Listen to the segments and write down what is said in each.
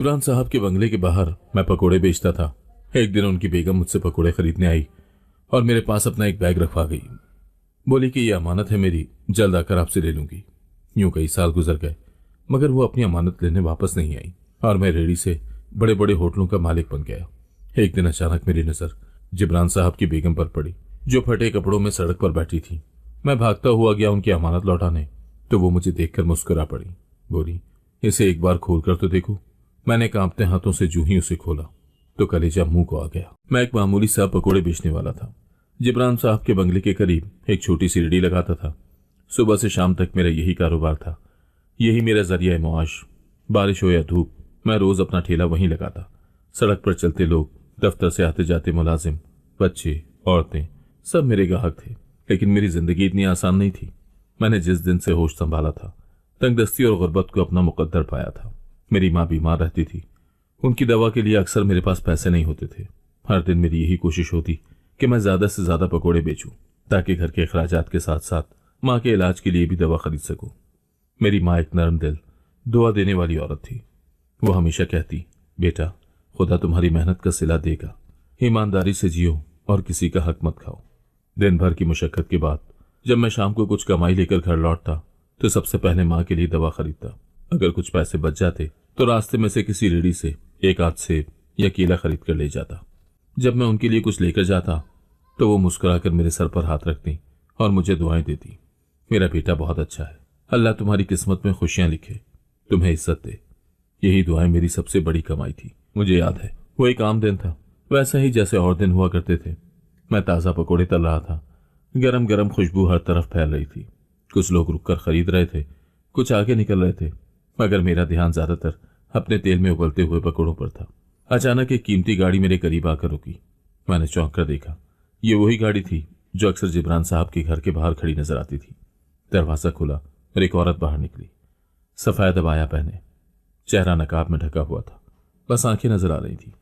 इमरान साहब के बंगले के बाहर मैं पकोड़े बेचता था। एक दिन उनकी बेगम मुझसे पकोड़े खरीदने आई और मेरे पास अपना एक बैग रखवा गई। बोली कि यह अमानत है मेरी, जल्द आकर आपसे ले लूंगी। यूं कई साल गुजर गए मगर वो अपनी अमानत लेने वापस नहीं आई और मैं रेडी से बड़े बड़े होटलों का मालिक बन गया। एक दिन अचानक मेरी नजर जिब्रान साहब की बेगम पर पड़ी, जो फटे कपड़ों में सड़क पर बैठी थी। मैं भागता हुआ गया उनकी अमानत लौटाने, तो वो मुझे देखकर मुस्कुरा पड़ी। बोली, इसे एक बार खोल कर तो देखो। मैंने कांपते हाथों से जूं ही उसे खोला तो कलेजा मुंह को आ गया। मैं एक मामूली सा पकोड़े बेचने वाला था। जिब्रान साहब के बंगले के करीब एक छोटी सी रेहड़ी लगाता था। सुबह से शाम तक मेरा यही कारोबार था, यही मेरा जरिया मुआश। बारिश हो या धूप, मैं रोज अपना ठेला वहीं लगाता। सड़क पर चलते लोग, दफ्तर से आते जाते मुलाजिम, बच्चे, औरतें, सब मेरे ग्राहक थे। लेकिन मेरी जिंदगी इतनी आसान नहीं थी। मैंने जिस दिन से होश संभाला था, तंगदस्ती और गुर्बत को अपना मुकद्दर पाया था। मेरी माँ बीमार रहती थी। उनकी दवा के लिए अक्सर मेरे पास पैसे नहीं होते थे। हर दिन मेरी यही कोशिश होती कि मैं ज्यादा से ज्यादा पकोड़े बेचूं, ताकि घर के अखराजात के साथ साथ माँ के इलाज के लिए भी दवा खरीद सकूं। मेरी माँ एक नरम दिल, दुआ देने वाली औरत थी। वो हमेशा कहती, बेटा, खुदा तुम्हारी मेहनत का सिला देगा, ईमानदारी से जियो और किसी का हक मत खाओ। दिन भर की मुशक्कत के बाद जब मैं शाम को कुछ कमाई लेकर घर लौटता तो सबसे पहले माँ के लिए दवा खरीदता। अगर कुछ पैसे बच जाते तो रास्ते में से किसी रेहड़ी से एक आध सेब या केला खरीद कर ले जाता। जब मैं उनके लिए कुछ लेकर जाता तो वो मुस्कुराकर मेरे सर पर हाथ रखती और मुझे दुआएं देती। मेरा बेटा बहुत अच्छा है, अल्लाह तुम्हारी किस्मत में खुशियां लिखे, तुम्हें इज्जत दे। यही दुआएं मेरी सबसे बड़ी कमाई थी। मुझे याद है वो एक आम दिन था, वैसा ही जैसे और दिन हुआ करते थे। मैं ताज़ा पकोड़े तल रहा था। गरम गरम खुशबू हर तरफ फैल रही थी। कुछ लोग रुककर खरीद रहे थे, कुछ आगे निकल रहे थे, मगर मेरा ध्यान ज्यादातर अपने तेल में उबलते हुए पकोड़ों पर था। अचानक एक कीमती गाड़ी मेरे करीब आकर रुकी। मैंने चौंक कर देखा। ये वही गाड़ी थी जो अक्सर जिब्रान साहब के घर के बाहर खड़ी नजर आती थी। दरवाजा खुला और एक औरत बाहर निकली। सफेद अबाया पहने, चेहरा नकाब में ढका हुआ था, बस आंखें नजर आ रही थी।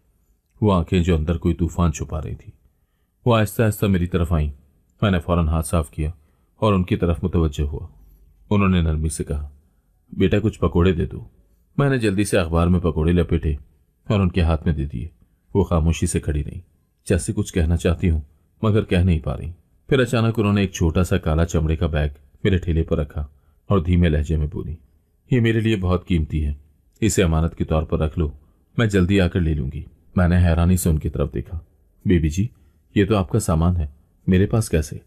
वो आंखें जो अंदर कोई तूफान छुपा रही थी। वो आहिस्ता आहिस्ता मेरी तरफ आई। मैंने फौरन हाथ साफ किया और उनकी तरफ मुतवज्जो हुआ। उन्होंने नरमी से कहा, बेटा, कुछ पकोड़े दे दो। मैंने जल्दी से अखबार में पकोड़े लपेटे और उनके हाथ में दे दिए। वो खामोशी से खड़ी रही, जैसे कुछ कहना चाहती हूँ मगर कह नहीं पा रही। फिर अचानक उन्होंने एक छोटा सा काला चमड़े का बैग मेरे ठेले पर रखा और धीमे लहजे में बोली, ये मेरे लिए बहुत कीमती है, इसे अमानत के तौर पर रख लो, मैं जल्दी आकर ले लूंगी। मैंने हैरानी से उनकी तरफ देखा। बेबी जी, ये तो आपका सामान है, मेरे पास कैसे?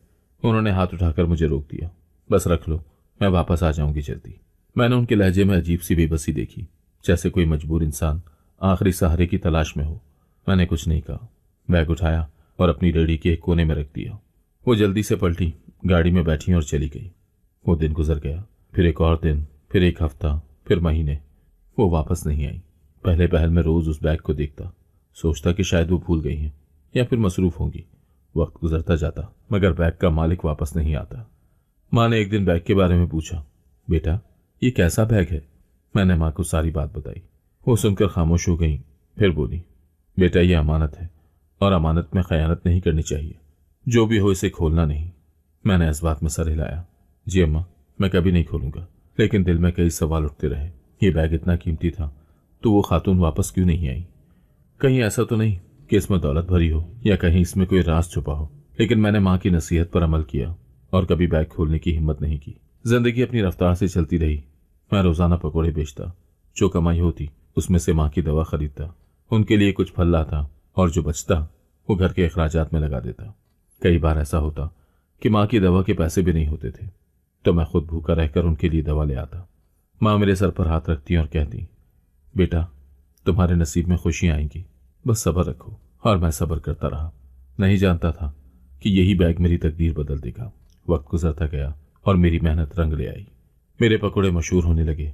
उन्होंने हाथ उठाकर मुझे रोक दिया। बस रख लो, मैं वापस आ जाऊंगी जल्दी। मैंने उनके लहजे में अजीब सी बेबसी देखी, जैसे कोई मजबूर इंसान आखिरी सहारे की तलाश में हो। मैंने कुछ नहीं कहा। बैग उठाया और अपनी रेहड़ी के एक कोने में रख दिया। वो जल्दी से पलटी, गाड़ी में बैठी और चली गई। वो दिन गुजर गया, फिर एक और दिन, फिर एक हफ्ता, फिर महीने। वो वापस नहीं आई। पहले पहल में रोज उस बैग को देखता, सोचता कि शायद वो भूल गई हैं या फिर मसरूफ होंगी। वक्त गुजरता जाता मगर बैग का मालिक वापस नहीं आता। माँ ने एक दिन बैग के बारे में पूछा, बेटा, ये कैसा बैग है? मैंने माँ को सारी बात बताई। वो सुनकर खामोश हो गई। फिर बोली, बेटा, ये अमानत है और अमानत में खयानत नहीं करनी चाहिए। जो भी हो, इसे खोलना नहीं। मैंने इस बात में सर हिलाया। जी अम्मा, मैं कभी नहीं खोलूंगा। लेकिन दिल में कई सवाल उठते रहे। ये बैग इतना कीमती था तो वो खातून वापस क्यों नहीं आई? कहीं ऐसा तो नहीं कि इसमें दौलत भरी हो या कहीं इसमें कोई राज छुपा हो। लेकिन मैंने माँ की नसीहत पर अमल किया और कभी बैग खोलने की हिम्मत नहीं की। जिंदगी अपनी रफ्तार से चलती रही। मैं रोजाना पकोड़े बेचता, जो कमाई होती उसमें से माँ की दवा खरीदता, उनके लिए कुछ फल लाता और जो बचता वो घर के अखराजात में लगा देता। कई बार ऐसा होता कि माँ की दवा के पैसे भी नहीं होते थे, तो मैं खुद भूखा रहकर उनके लिए दवा ले आता। माँ मेरे सर पर हाथ रखती और कहती, बेटा, तुम्हारे नसीब में खुशियां आएंगी, बस सब्र रखो। और मैं सब्र करता रहा। नहीं जानता था कि यही बैग मेरी तकदीर बदल देगा। वक्त गुजरता गया और मेरी मेहनत रंग ले आई। मेरे पकोड़े मशहूर होने लगे,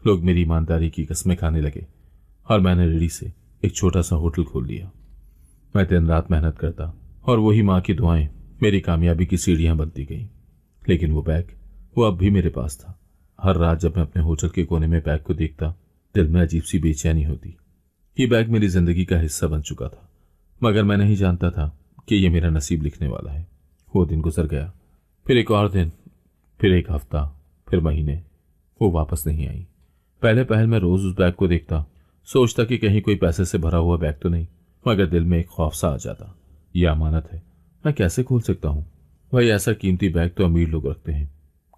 लोग मेरी ईमानदारी की कस्में खाने लगे और मैंने रेहड़ी से एक छोटा सा होटल खोल लिया। मैं दिन रात मेहनत करता और वही माँ की दुआएं मेरी कामयाबी की सीढ़ियां बनती गईं। लेकिन वो बैग, वो अब भी मेरे पास था। हर रात जब मैं अपने होटल के कोने में बैग को देखता, दिल में अजीब सी बेचैनी होती। ये बैग मेरी जिंदगी का हिस्सा बन चुका था, मगर मैं नहीं जानता था कि ये मेरा नसीब लिखने वाला है। वो दिन गुजर गया, फिर एक और दिन, फिर एक हफ्ता, फिर महीने। वो वापस नहीं आई। पहले पहल मैं रोज उस बैग को देखता, सोचता कि कहीं कोई पैसे से भरा हुआ बैग तो नहीं, मगर दिल में एक खौफ सा आ जाता। यह अमानत है, मैं कैसे खोल सकता हूँ? भाई ऐसा कीमती बैग तो अमीर लोग रखते हैं,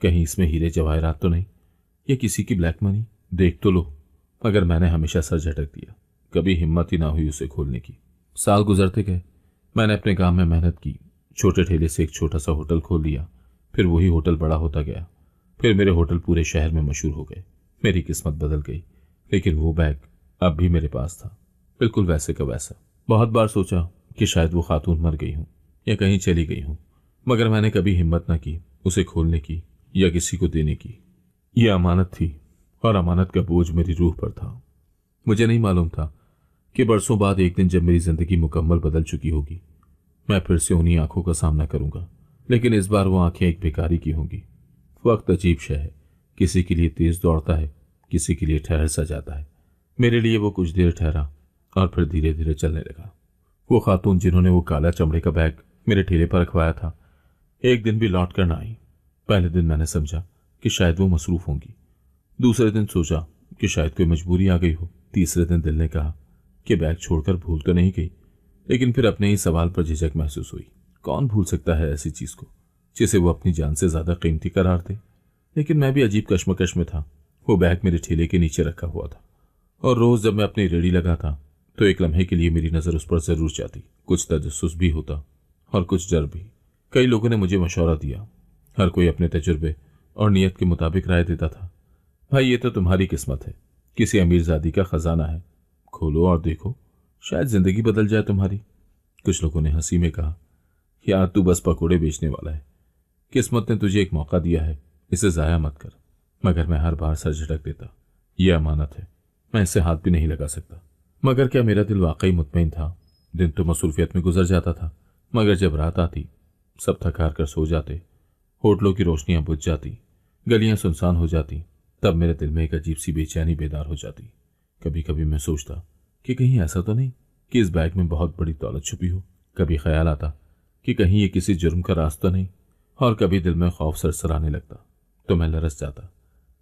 कहीं इसमें हीरे जवाहरात तो नहीं, ये किसी की ब्लैक मनी? देख तो लो। मगर मैंने हमेशा सर झटक दिया, कभी हिम्मत ही ना हुई उसे खोलने की। साल गुजरते गए, मैंने अपने काम में मेहनत की, छोटे ठेले से एक छोटा सा होटल खोल लिया। फिर वही होटल बड़ा होता गया, फिर मेरे होटल पूरे शहर में मशहूर हो गए। मेरी किस्मत बदल गई, लेकिन वो बैग अब भी मेरे पास था, बिल्कुल वैसे का वैसा। बहुत बार सोचा कि शायद वो खातून मर गई हूं या कहीं चली गई हूं, मगर मैंने कभी हिम्मत न की उसे खोलने की या किसी को देने की। यह अमानत थी और अमानत का बोझ मेरी रूह पर था। मुझे नहीं मालूम था कि बरसों बाद एक दिन जब मेरी जिंदगी मुकम्मल बदल चुकी होगी, मैं फिर से उन्हीं आंखों का सामना करूंगा, लेकिन इस बार वो आंखें एक भिखारी की होंगी। वक्त अजीब शय है, किसी के लिए तेज दौड़ता है, किसी के लिए ठहर सा जाता है। मेरे लिए वो कुछ देर ठहरा और फिर धीरे धीरे चलने लगा। वो खातून जिन्होंने वो काला चमड़े का बैग मेरे ठेले पर रखवाया था, एक दिन भी लौट कर ना आई। पहले दिन मैंने समझा कि शायद वो मसरूफ होंगी, दूसरे दिन सोचा कि शायद कोई मजबूरी आ गई हो, तीसरे दिन दिल ने कहा कि बैग छोड़कर भूल तो नहीं गई। लेकिन फिर अपने ही सवाल पर झिझक महसूस हुई। कौन भूल सकता है ऐसी चीज को जिसे वो अपनी जान से ज्यादा कीमती करार दे? लेकिन मैं भी अजीब कश्मकश में था। वो बैग मेरे ठेले के नीचे रखा हुआ था और रोज जब मैं अपनी रेडी लगाता तो एक लम्हे के लिए मेरी नजर उस पर जरूर जाती। कुछ तजस्सुस भी होता और कुछ डर भी। कई लोगों ने मुझे मशवरा दिया, हर कोई अपने तजुर्बे और नीयत के मुताबिक राय देता था। भाई ये तो तुम्हारी किस्मत है, किसी अमीरजादी का खजाना है, खोलो और देखो, शायद जिंदगी बदल जाए तुम्हारी। कुछ लोगों ने हंसी में कहा, यार तू बस पकोड़े बेचने वाला है, किस्मत ने तुझे एक मौका दिया है, इसे जाया मत कर। मगर मैं हर बार सर झटक देता, यह अमानत है, मैं इसे हाथ भी नहीं लगा सकता। मगर क्या मेरा दिल वाकई मुतमईन था? दिन तो मसरूफियत में गुजर जाता था, मगर जब रात आती सब थक हार कर सो जाते, होटलों की रोशनियां बुझ जाती, गलियां सुनसान हो जाती, तब मेरे दिल में एक अजीब सी बेचैनी बेदार हो जाती। कभी कभी मैं सोचता कि कहीं ऐसा तो नहीं कि इस बैग में बहुत बड़ी दौलत छुपी हो। कभी ख्याल आता कि कहीं ये किसी जुर्म का रास्ता नहीं, और कभी दिल में खौफ सरसराने लगता तो मैं लरस जाता,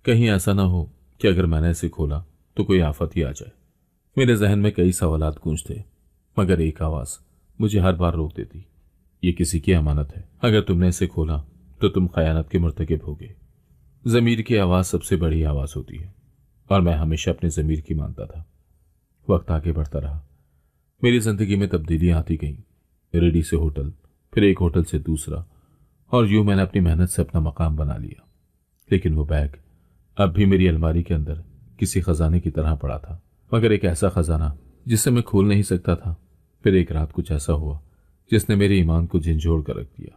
कहीं ऐसा ना हो कि अगर मैंने इसे खोला तो कोई आफत ही आ जाए। मेरे जहन में कई सवालात गूंजते, मगर एक आवाज मुझे हर बार रोक देती, ये किसी की अमानत है, अगर तुमने इसे खोला तो तुम खयानत के मुर्तकिब होगे। जमीर की आवाज सबसे बड़ी आवाज होती है और मैं हमेशा अपने जमीर की मानता था। वक्त आगे बढ़ता रहा, मेरी जिंदगी में तब्दीलियां आती गईं, रेडी से होटल, फिर एक होटल से दूसरा, और यूं मैंने अपनी मेहनत से अपना मकाम बना लिया। लेकिन वो बैग अब भी मेरी अलमारी के अंदर किसी खजाने की तरह पड़ा था, मगर एक ऐसा खजाना जिसे मैं खोल नहीं सकता था। फिर एक रात कुछ ऐसा हुआ जिसने मेरे ईमान को झंझोड़ कर रख दिया।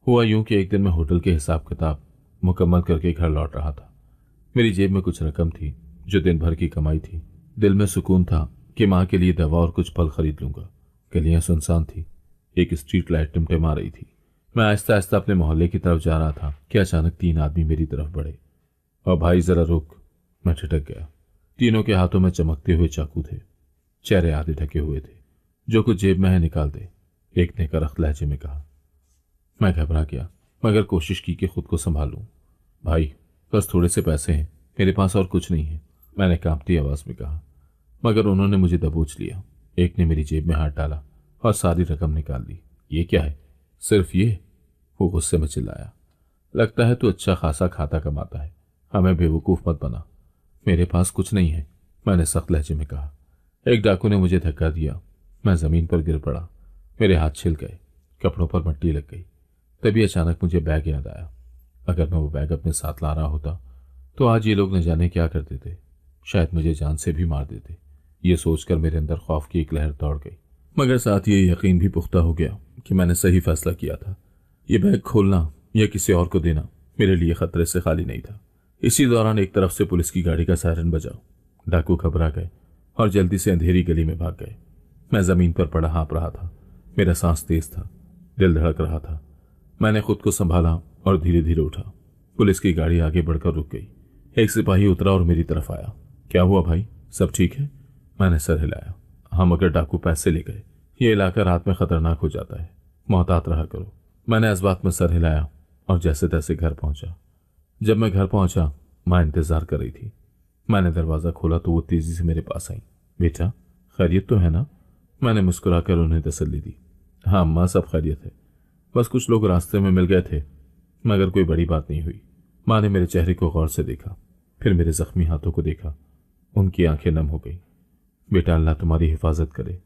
हुआ यूं कि एक दिन मैं होटल के हिसाब किताब मुकम्मल करके घर लौट रहा था। मेरी जेब में कुछ रकम थी जो दिन भर की कमाई थी। दिल में सुकून था कि माँ के लिए दवा और कुछ फल खरीद लूंगा। गलियां सुनसान थी, एक स्ट्रीट लाइट टिमटिमा रही थी। मैं आहिस्ता आहिस्ता अपने मोहल्ले की तरफ जा रहा था कि अचानक 3 आदमी मेरी तरफ बढ़े। और भाई जरा रुक, मैं ठिठक गया। तीनों के हाथों में चमकते हुए चाकू थे, चेहरे आधे ढके हुए थे। जो कुछ जेब में है निकाल दे, एक ने करख्त लहजे में कहा। मैं घबरा गया, मगर कोशिश की कि खुद को संभालूं। भाई बस थोड़े से पैसे हैं, मेरे पास और कुछ नहीं है, मैंने कांपती आवाज में कहा। मगर उन्होंने मुझे दबोच लिया। एक ने मेरी जेब में हाथ डाला और सारी रकम निकाल ली। ये क्या है? सिर्फ ये? वो गुस्से में चिल्लाया। लगता है तू अच्छा खासा खाता कमाता है, हमें बेवकूफ मत बना। मेरे पास कुछ नहीं है, मैंने सख्त लहजे में कहा। एक डाकू ने मुझे धक्का दिया, मैं जमीन पर गिर पड़ा। मेरे हाथ छिल गए, कपड़ों पर मिट्टी लग गई। तभी अचानक मुझे बैग याद आया। अगर मैं वो बैग अपने साथ ला रहा होता तो आज ये लोग न जाने क्या कर देते, शायद मुझे जान से भी मार देते। ये सोचकर मेरे अंदर खौफ की एक लहर दौड़ गई, मगर साथ ये यकीन भी पुख्ता हो गया कि मैंने सही फैसला किया था। ये बैग खोलना या किसी और को देना मेरे लिए खतरे से खाली नहीं था। इसी दौरान एक तरफ से पुलिस की गाड़ी का सायरन बजा। डाकू घबरा गए और जल्दी से अंधेरी गली में भाग गए। मैं जमीन पर पड़ा हाँप रहा था, मेरा सांस तेज था, दिल धड़क रहा था। मैंने खुद को संभाला और धीरे धीरे उठा। पुलिस की गाड़ी आगे बढ़कर रुक गई। एक सिपाही उतरा और मेरी तरफ आया। क्या हुआ भाई, सब ठीक है? मैंने सर हिलाया। हाँ, मगर डाकू पैसे ले गए। ये इलाका रात में खतरनाक हो जाता है, मोहतात रहा करो। मैंने इस बात में सर हिलाया और जैसे तैसे घर पहुंचा। जब मैं घर पहुंचा, माँ इंतजार कर रही थी। मैंने दरवाजा खोला तो वो तेजी से मेरे पास आई। बेटा, खैरियत तो है ना? मैंने मुस्कुराकर उन्हें तसल्ली दी। हाँ अम्मा, सब खैरियत है। बस कुछ लोग रास्ते में मिल गए थे, मगर कोई बड़ी बात नहीं हुई। माँ ने मेरे चेहरे को गौर से देखा, फिर मेरे जख्मी हाथों को देखा। उनकी आंखें नम हो गई। बेटा, अल्लाह तुम्हारी हिफाजत करे।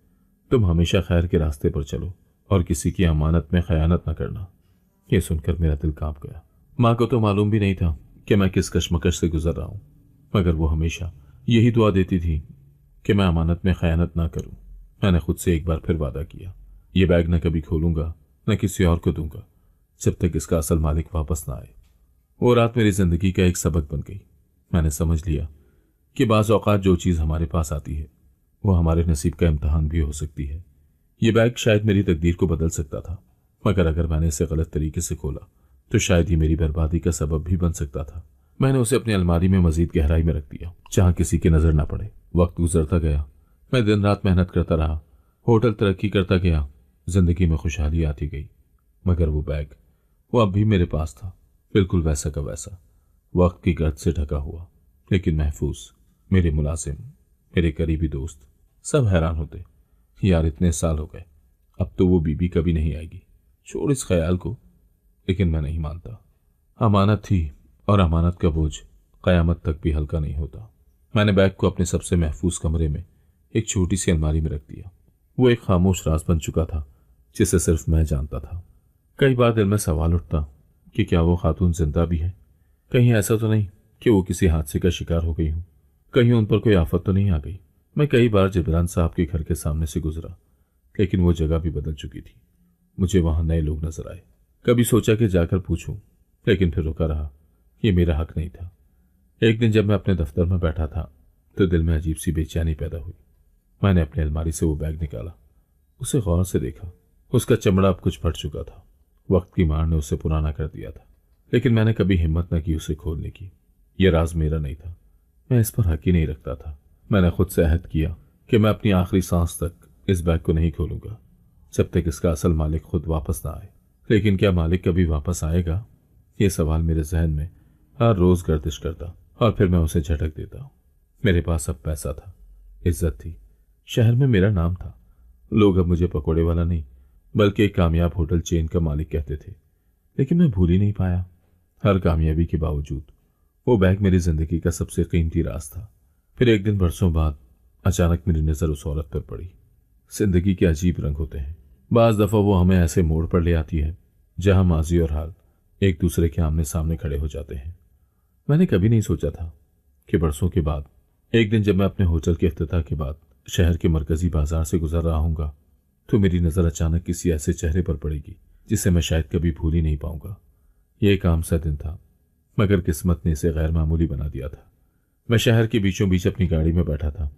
तुम हमेशा खैर के रास्ते पर चलो और किसी की अमानत में खयानत न करना। यह सुनकर मेरा दिल कांप गया। माँ को तो मालूम भी नहीं था कि मैं किस कश्मकश से गुजर रहा हूं, मगर वो हमेशा यही दुआ देती थी कि मैं अमानत में खयानत ना करूं। मैंने खुद से एक बार फिर वादा किया, ये बैग न कभी खोलूंगा न किसी और को दूंगा जब तक इसका असल मालिक वापस ना आए। वो रात मेरी जिंदगी का एक सबक बन गई। मैंने समझ लिया कि बाज़ औक़ात जो चीज़ हमारे पास आती है वो हमारे नसीब का इम्तहान भी हो सकती है। ये बैग शायद मेरी तकदीर को बदल सकता था, मगर अगर मैंने इसे गलत तरीके से खोला तो शायद ये मेरी बर्बादी का सबब भी बन सकता था। मैंने उसे अपनी अलमारी में मजीद गहराई में रख दिया, जहां किसी की नजर ना पड़े। वक्त गुजरता गया, मैं दिन रात मेहनत करता रहा, होटल तरक्की करता गया, जिंदगी में खुशहाली आती गई। मगर वो बैग, वो अब भी मेरे पास था, बिल्कुल वैसा का वैसा, वक्त की गर्द से ढका हुआ, लेकिन महफूज। मेरे मुलाजिम, मेरे करीबी दोस्त सब हैरान होते, यार इतने साल हो गए, अब तो वो बीबी कभी नहीं आएगी, छोड़ इस ख्याल को। लेकिन मैं नहीं मानता। अमानत थी और अमानत का बोझ कयामत तक भी हल्का नहीं होता। मैंने बैग को अपने सबसे महफूज कमरे में एक छोटी सी अलमारी में रख दिया। वो एक खामोश राज बन चुका था जिसे सिर्फ मैं जानता था। कई बार दिल में सवाल उठता कि क्या वो खातून जिंदा भी है? कहीं ऐसा तो नहीं कि वो किसी हादसे का शिकार हो गई हूं? कहीं उन पर कोई आफत तो नहीं आ गई? मैं कई बार जिब्रान साहब के घर के सामने से गुजरा, लेकिन वो जगह भी बदल चुकी थी। मुझे वहां नए लोग नजर आए। कभी सोचा कि जाकर पूछूं, लेकिन फिर रुका रहा। ये मेरा हक नहीं था। एक दिन जब मैं अपने दफ्तर में बैठा था तो दिल में अजीब सी बेचैनी पैदा हुई। मैंने अपनी अलमारी से वो बैग निकाला, उसे गौर से देखा। उसका चमड़ा अब कुछ फट चुका था, वक्त की मार ने उसे पुराना कर दिया था, लेकिन मैंने कभी हिम्मत न की उसे खोलने की। यह राज मेरा नहीं था, मैं इस पर हक ही नहीं रखता था। मैंने खुद से अहद किया कि मैं अपनी आखिरी सांस तक इस बैग को नहीं खोलूंगा जब तक इसका असल मालिक खुद वापस ना आए। लेकिन क्या मालिक कभी वापस आएगा? ये सवाल मेरे जहन में हर रोज गर्दिश करता और फिर मैं उसे झटक देता। मेरे पास अब पैसा था, इज्जत थी, शहर में मेरा नाम था। लोग अब मुझे पकोड़े वाला नहीं बल्कि एक कामयाब होटल चेन का मालिक कहते थे। लेकिन मैं भूल ही नहीं पाया। हर कामयाबी के बावजूद वो बैग मेरी जिंदगी का सबसे कीमती राज था। फिर एक दिन बरसों बाद अचानक मेरी नजर उस औरत पर पड़ी। जिंदगी के अजीब रंग होते हैं। बाज दफा वो हमें ऐसे मोड़ पर ले आती है जहां माजी और हाल एक दूसरे के आमने सामने खड़े हो जाते हैं। मैंने कभी नहीं सोचा था कि बरसों के बाद एक दिन जब मैं अपने होटल के इफ्तिताह के बाद शहर के मरकजी बाजार से गुजर रहा हूंगा तो मेरी नजर अचानक किसी ऐसे चेहरे पर पड़ेगी जिसे मैं शायद कभी भूल ही नहीं पाऊंगा। यह एक आम सा दिन था, मगर किस्मत ने इसे गैर मामूली बना दिया था। मैं शहर के बीचों बीच अपनी गाड़ी में बैठा था,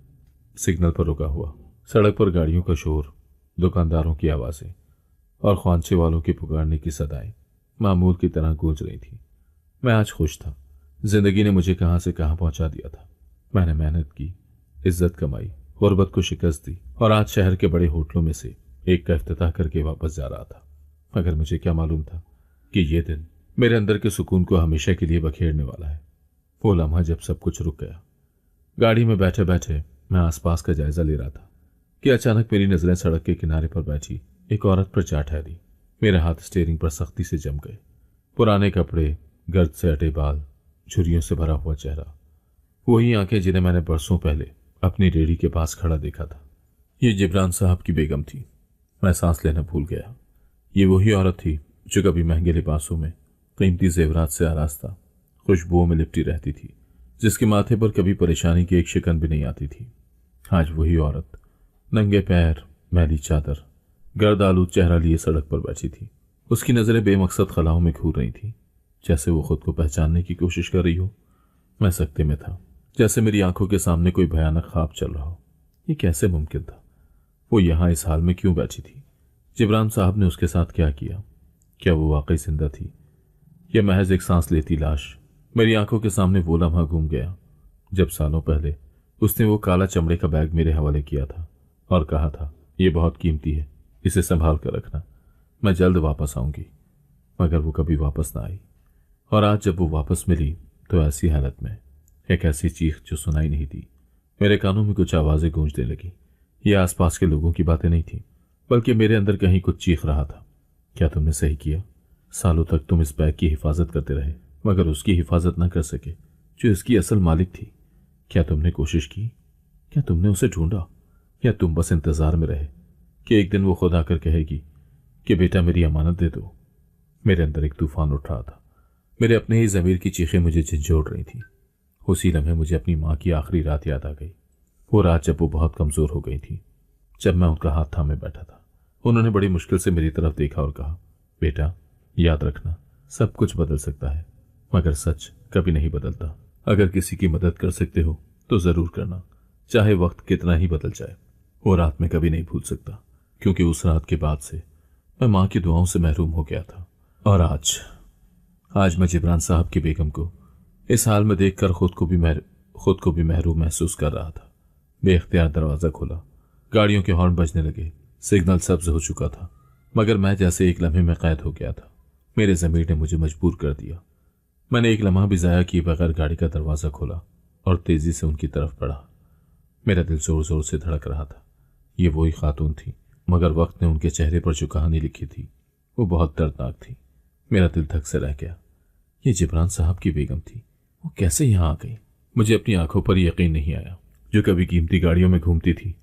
सिग्नल पर रुका हुआ। सड़क पर गाड़ियों का शोर, दुकानदारों की आवाजें और ख्वांचे वालों के पुकारने की सदाएं मामूल की तरह गूंज रही थी। मैं आज खुश था। जिंदगी ने मुझे कहां से कहां पहुंचा दिया था। मैंने मेहनत की, इज्जत कमाई, गुर्बत को शिकस्त दी और आज शहर के बड़े होटलों में से एक का इफ्तिताह करके वापस जा रहा था। मगर मुझे क्या मालूम था कि यह दिन मेरे अंदर के सुकून को हमेशा के लिए बखेरने वाला है। वो लम्हा जब सब कुछ रुक गया। गाड़ी में बैठे बैठे मैं आसपास का जायजा ले रहा था कि अचानक मेरी नजरें सड़क के किनारे पर बैठी एक औरत पर जा ठहरी। मेरे हाथ स्टीयरिंग पर सख्ती से जम गए। पुराने कपड़े, गर्द से अटे बाल, झुर्रियों से भरा हुआ चेहरा, वही आंखें जिन्हें मैंने बरसों पहले अपनी रेहड़ी के पास खड़ा देखा था। ये जिब्रान साहब की बेगम थी। मैं सांस लेना भूल गया। ये वही औरत थी जो कभी महंगे लिबासों में, कीमती जेवरात से आरास्ता, खुशबुओं में लिपटी रहती थी, जिसके माथे पर कभी परेशानी की एक शिकन भी नहीं आती थी। आज वही औरत नंगे पैर, मैली चादर, गर्द आलूद चेहरा लिए सड़क पर बैठी थी। उसकी नजरें बेमकसद खलाओं में घूर रही थी, जैसे वो खुद को पहचानने की कोशिश कर रही हो। मैं सकते में था, जैसे मेरी आंखों के सामने कोई भयानक ख्वाब चल रहा हो। ये कैसे मुमकिन था? वो यहां इस हाल में क्यों बैठी थी? जिब्रान साहब ने उसके साथ क्या किया? क्या वो वाकई जिंदा थी या महज एक सांस लेती लाश? मेरी आंखों के सामने वो लम्हा घूम गया जब सालों पहले उसने वो काला चमड़े का बैग मेरे हवाले किया था और कहा था, ये बहुत कीमती है, इसे संभाल कर रखना, मैं जल्द वापस आऊंगी। मगर वो कभी वापस ना आई। और आज जब वो वापस मिली तो ऐसी हालत में, एक ऐसी चीख जो सुनाई नहीं दी, मेरे कानों में कुछ आवाजें गूंजने लगी। ये आसपास के लोगों की बातें नहीं थी, बल्कि मेरे अंदर कहीं कुछ चीख रहा था। क्या तुमने सही किया? सालों तक तुम इस बैग की हिफाजत करते रहे, मगर उसकी हिफाजत न कर सके जो इसकी असल मालिक थी। क्या तुमने कोशिश की? क्या तुमने उसे ढूंढा? या तुम बस इंतजार में रहे कि एक दिन वो खुद आकर कहेगी कि बेटा मेरी अमानत दे दो? मेरे अंदर एक तूफान उठ रहा था। मेरे अपने ही ज़मीर की चीखें मुझे झंझोड़ रही थी। उसी लम्हे मुझे अपनी माँ की आखिरी रात याद आ गई। वो रात जब वो बहुत कमज़ोर हो गई थी, जब मैं उनका हाथ थामे बैठा था। उन्होंने बड़ी मुश्किल से मेरी तरफ देखा और कहा, बेटा याद रखना, सब कुछ बदल सकता है मगर सच कभी नहीं बदलता। अगर किसी की मदद कर सकते हो तो ज़रूर करना, चाहे वक्त कितना ही बदल जाए। वो रात मैं कभी नहीं भूल सकता, क्योंकि उस रात के बाद से मैं माँ की दुआओं से महरूम हो गया था। और आज मैं जिब्रान साहब की बेगम को इस हाल में देखकर खुद को भी महरूम महसूस कर रहा था। बेख्तियार दरवाज़ा खोला, गाड़ियों के हॉर्न बजने लगे, सिग्नल सब्ज हो चुका था, मगर मैं जैसे एक लम्हे में कैद हो गया था। मेरे ज़मीर ने मुझे मजबूर कर दिया। मैंने एक लम्हा भी ज़ाया किए बगैर गाड़ी का दरवाज़ा खोला और तेज़ी से उनकी तरफ बढ़ा। मेरा दिल ज़ोर ज़ोर से धड़क रहा था। ये वही खातून थी, मगर वक्त ने उनके चेहरे पर जो कहानी लिखी थी वो बहुत दर्दनाक थी। मेरा दिल धक से रह गया। ये जिब्रान साहब की बेगम थी, वो कैसे यहाँ आ गई? मुझे अपनी आंखों पर यकीन नहीं आया। जो कभी कीमती गाड़ियों में घूमती थी,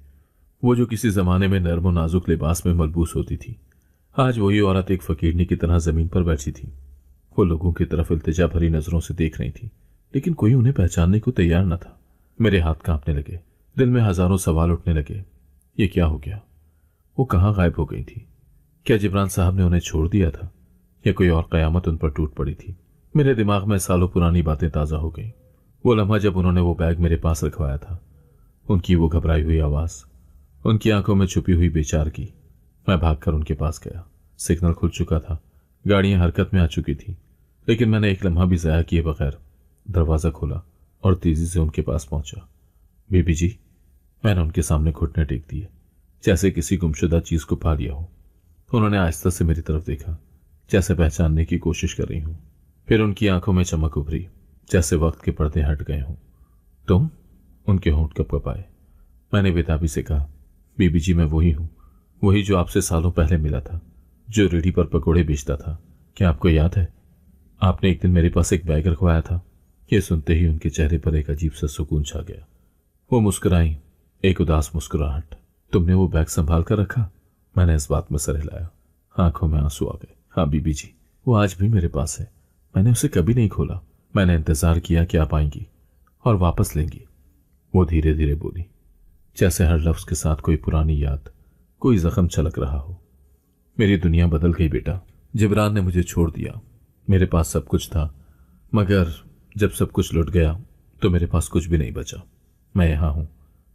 वो जो किसी जमाने में नर्म और नाजुक लिबास में मलबूस होती थी, आज वही औरत एक फकीरनी की तरह जमीन पर बैठी थी। वो लोगों की तरफ इल्तिजा भरी नजरों से देख रही थी, लेकिन कोई उन्हें पहचानने को तैयार न था। मेरे हाथ कांपने लगे, दिल में हजारों सवाल उठने लगे। ये क्या हो गया? वो कहाँ गायब हो गई थी? क्या जिब्रान साहब ने उन्हें छोड़ दिया था, या कोई और कयामत उन पर टूट पड़ी थी? मेरे दिमाग में सालों पुरानी बातें ताज़ा हो गईं। वो लम्हा जब उन्होंने वो बैग मेरे पास रखवाया था, उनकी वो घबराई हुई आवाज़, उनकी आंखों में छुपी हुई बेचारगी। मैं भागकर उनके पास गया। सिग्नल खुल चुका था, गाड़ियां हरकत में आ चुकी थी, लेकिन मैंने एक लम्हा भी ज़ाया किए बगैर दरवाज़ा खोला और तेज़ी से उनके पास पहुंचा। बीबी जी, मैंने उनके सामने घुटने टेक दिए, जैसे किसी गुमशुदा चीज़ को पा लिया हो। उन्होंने आहिस्ता से मेरी तरफ देखा, जैसे पहचानने की कोशिश कर रही हूँ। फिर उनकी आंखों में चमक उभरी, जैसे वक्त के पर्दे हट गए हों। तुम? उनके होंठ कँप-कँपाए। मैंने बेताबी से कहा, बीबी जी मैं वही हूँ, वही जो आपसे सालों पहले मिला था, जो रेडी पर पकोड़े बेचता था। क्या आपको याद है? आपने एक दिन मेरे पास एक बैग रखवाया था। ये सुनते ही उनके चेहरे पर एक अजीब सा सुकून छा गया। वो मुस्कुराई, एक उदास मुस्कुराहट। तुमने वो बैग संभाल कर रखा? मैंने इस बात में सर हिलाया। आंखों में आंसू आ गए। हाँ बीबी जी, वो आज भी मेरे पास है। मैंने उसे कभी नहीं खोला। मैंने इंतजार किया कि आप आएंगी और वापस लेंगी। वो धीरे धीरे बोली, जैसे हर लफ्ज के साथ कोई पुरानी याद, कोई जख्म छलक रहा हो। मेरी दुनिया बदल गई बेटा। जिब्रान ने मुझे छोड़ दिया। मेरे पास सब कुछ था, मगर जब सब कुछ लुट गया तो मेरे पास कुछ भी नहीं बचा। मैं यहाँ हूँ,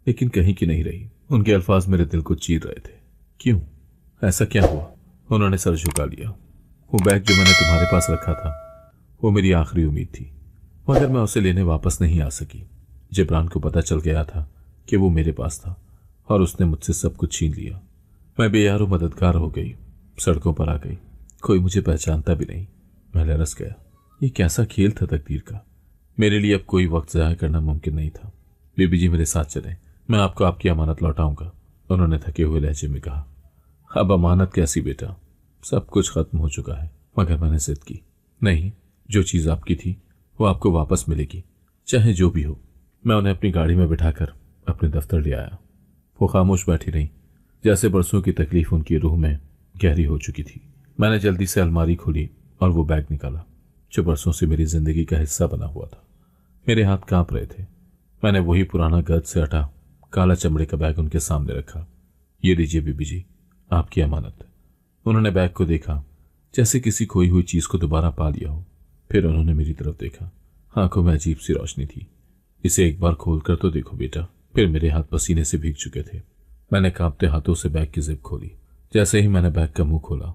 लेकिन कहीं की नहीं रही। उनके अल्फाज मेरे दिल को चीर रहे थे। क्यों? ऐसा क्या हुआ? उन्होंने सर झुका लिया। वो बैग जो मैंने तुम्हारे पास रखा था, वो मेरी आखिरी उम्मीद थी, मगर मैं उसे लेने वापस नहीं आ सकी। जिब्रान को पता चल गया था कि वो मेरे पास था और उसने मुझसे सब कुछ छीन लिया। मैं बेयारो मददगार हो गई, सड़कों पर आ गई। कोई मुझे पहचानता भी नहीं। मैं लरस गया। ये कैसा खेल था तकदीर का। मेरे लिए अब कोई वक्त ज़ाया करना मुमकिन नहीं था। बीबी जी मेरे साथ चलें, मैं आपको आपकी अमानत लौटाऊंगा, उन्होंने थके हुए लहजे में कहा। अब अमानत कैसी बेटा, सब कुछ खत्म हो चुका है। मगर मैंने जिद की, नहीं, जो चीज़ आपकी थी वो आपको वापस मिलेगी, चाहे जो भी हो। मैं उन्हें अपनी गाड़ी में बिठाकर अपने दफ्तर ले आया। वो खामोश बैठी रही, जैसे बरसों की तकलीफ उनकी रूह में गहरी हो चुकी थी। मैंने जल्दी से अलमारी खोली और वो बैग निकाला जो बरसों से मेरी जिंदगी का हिस्सा बना हुआ था। मेरे हाथ कांप रहे थे। मैंने वही पुराना गर्द से हटा काला चमड़े का बैग उनके सामने रखा। ये लीजिए बीबी जी, आपकी अमानत। उन्होंने बैग को देखा, जैसे किसी खोई हुई चीज को दोबारा पा लिया हो। फिर उन्होंने मेरी तरफ देखा। आंखों में अजीब सी रोशनी थी। इसे एक बार खोल कर तो देखो बेटा। फिर मेरे हाथ पसीने से भीग चुके थे। मैंने कांपते हाथों से बैग की जिप खोली। जैसे ही मैंने बैग का मुंह खोला,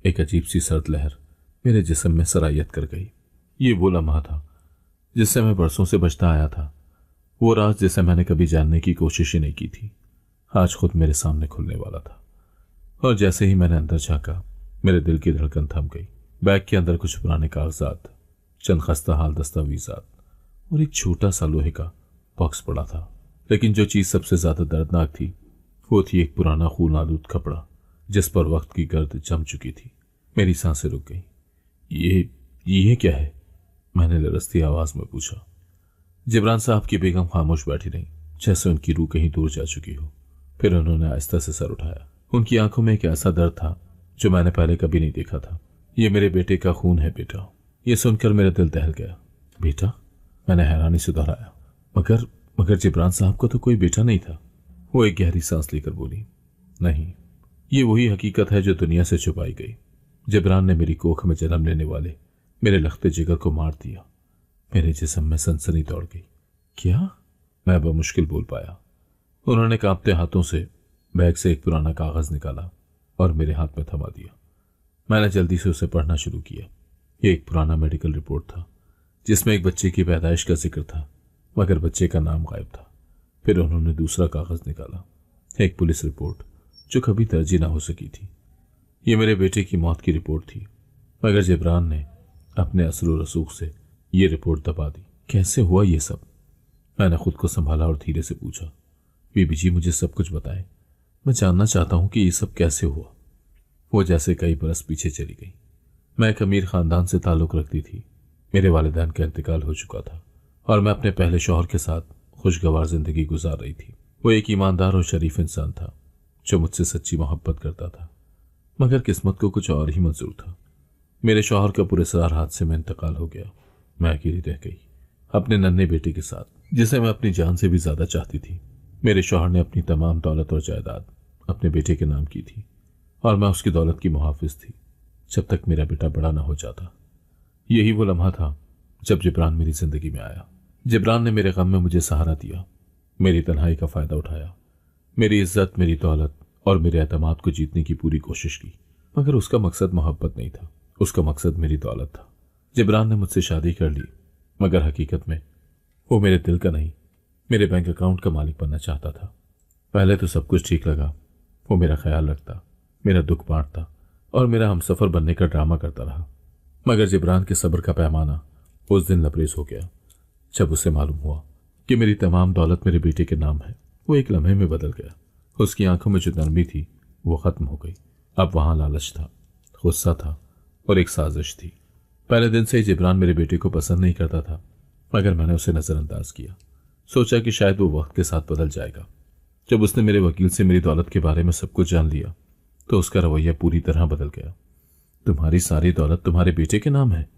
एक अजीब सी सर्द लहर मेरे जिस्म में सरायत कर गई। ये वो लम्हा था जिससे मैं बरसों से बचता आया था। वो राज जिसे मैंने कभी जानने की कोशिश ही नहीं की थी, आज खुद मेरे सामने खुलने वाला था। और जैसे ही मैंने अंदर झांका, मेरे दिल की धड़कन थम गई। बैग के अंदर कुछ पुराने कागजात, चंद खस्ता हाल दस्तावेजात और एक छोटा सा लोहे का बॉक्स पड़ा था। लेकिन जो चीज सबसे ज्यादा दर्दनाक थी वो थी एक पुराना खून आलूद कपड़ा जिस पर वक्त की गर्द जम चुकी थी। मेरी सांसें रुक गईं। ये क्या है? मैंने लरसती आवाज में पूछा। जिब्रान साहब की बेगम खामोश बैठी रही, जैसे उनकी रूह कहीं दूर जा चुकी हो। फिर उन्होंने आहिस्ता से सर उठाया। उनकी आंखों में एक ऐसा दर्द था जो मैंने पहले कभी नहीं देखा था। ये मेरे बेटे का खून है बेटा। ये सुनकर मेरा दिल दहल गया। बेटा? मैंने हैरानी से दोहराया। मगर जिब्रान साहब को तो कोई बेटा नहीं था। वो एक गहरी सांस लेकर बोली, नहीं, ये वही हकीकत है जो दुनिया से छुपाई गई। जिब्रान ने मेरी कोख में जन्म लेने वाले मेरे लखते जिगर को मार दिया। मेरे जिस्म में सनसनी दौड़ गई। क्या? मैं बमुश्किल बोल पाया। उन्होंने कांपते हाथों से बैग से एक पुराना कागज निकाला और मेरे हाथ में थमा दिया। मैंने जल्दी से उसे पढ़ना शुरू किया। यह एक पुराना मेडिकल रिपोर्ट था जिसमें एक बच्चे की पैदाइश का जिक्र था, मगर बच्चे का नाम गायब था। फिर उन्होंने दूसरा कागज निकाला, एक पुलिस रिपोर्ट जो कभी दर्ज ही ना हो सकी थी। ये मेरे बेटे की मौत की रिपोर्ट थी, मगर जिब्रान ने अपने असर रसूख से ये रिपोर्ट दबा दी। कैसे हुआ ये सब? मैंने खुद को संभाला और धीरे से पूछा, बीबी जी मुझे सब कुछ बताएं। मैं जानना चाहता हूं कि ये सब कैसे हुआ। वो जैसे कई बरस पीछे चली गई। मैं एक अमीर खानदान से ताल्लुक रखती थी। मेरे वालिदैन का इंतकाल हो चुका था और मैं अपने पहले शौहर के साथ खुशगवार जिंदगी गुजार रही थी। वो एक ईमानदार और शरीफ इंसान था जो मुझसे सच्ची मोहब्बत करता था, मगर किस्मत को कुछ और ही मंजूर था। मेरे शौहर का पुरस्कार हादसे में इंतकाल हो गया। मैं अकेली रह गई अपने नन्हे बेटे के साथ, जिसे मैं अपनी जान से भी ज्यादा चाहती थी। मेरे शौहर ने अपनी तमाम दौलत और जायदाद अपने बेटे के नाम की थी और मैं उसकी दौलत की मुहाफिज थी जब तक मेरा बेटा बड़ा ना हो जाता। यही वो लम्हा था जब जिब्रान मेरी जिंदगी में आया। जिब्रान ने मेरे गम में मुझे सहारा दिया, मेरी तन्हाई का फायदा उठाया, मेरी इज्जत, मेरी दौलत और मेरे एतमाद को जीतने की पूरी कोशिश की। मगर उसका मकसद मोहब्बत नहीं था, उसका मकसद मेरी दौलत था। जिब्रान ने मुझसे शादी कर ली, मगर हकीकत में वो मेरे दिल का नहीं, मेरे बैंक अकाउंट का मालिक बनना चाहता था। पहले तो सब कुछ ठीक लगा। वो मेरा ख्याल रखता, मेरा दुख बांटता और मेरा हमसफर बनने का ड्रामा करता रहा। मगर जिब्रान के सब्र का पैमाना उस दिन लबरेज हो गया जब उसे मालूम हुआ कि मेरी तमाम दौलत मेरे बेटे के नाम है। वो एक लम्हे में बदल गया। उसकी आंखों में जो नरमी थी वो खत्म हो गई। अब वहां लालच था, गुस्सा था और एक साजिश थी। पहले दिन से ही जिब्रान मेरे बेटे को पसंद नहीं करता था, मगर मैंने उसे नजरअंदाज किया। सोचा कि शायद वो वक्त के साथ बदल जाएगा। जब उसने मेरे वकील से मेरी दौलत के बारे में सब कुछ जान लिया तो उसका रवैया पूरी तरह बदल गया। तुम्हारी सारी दौलत तुम्हारे बेटे के नाम है?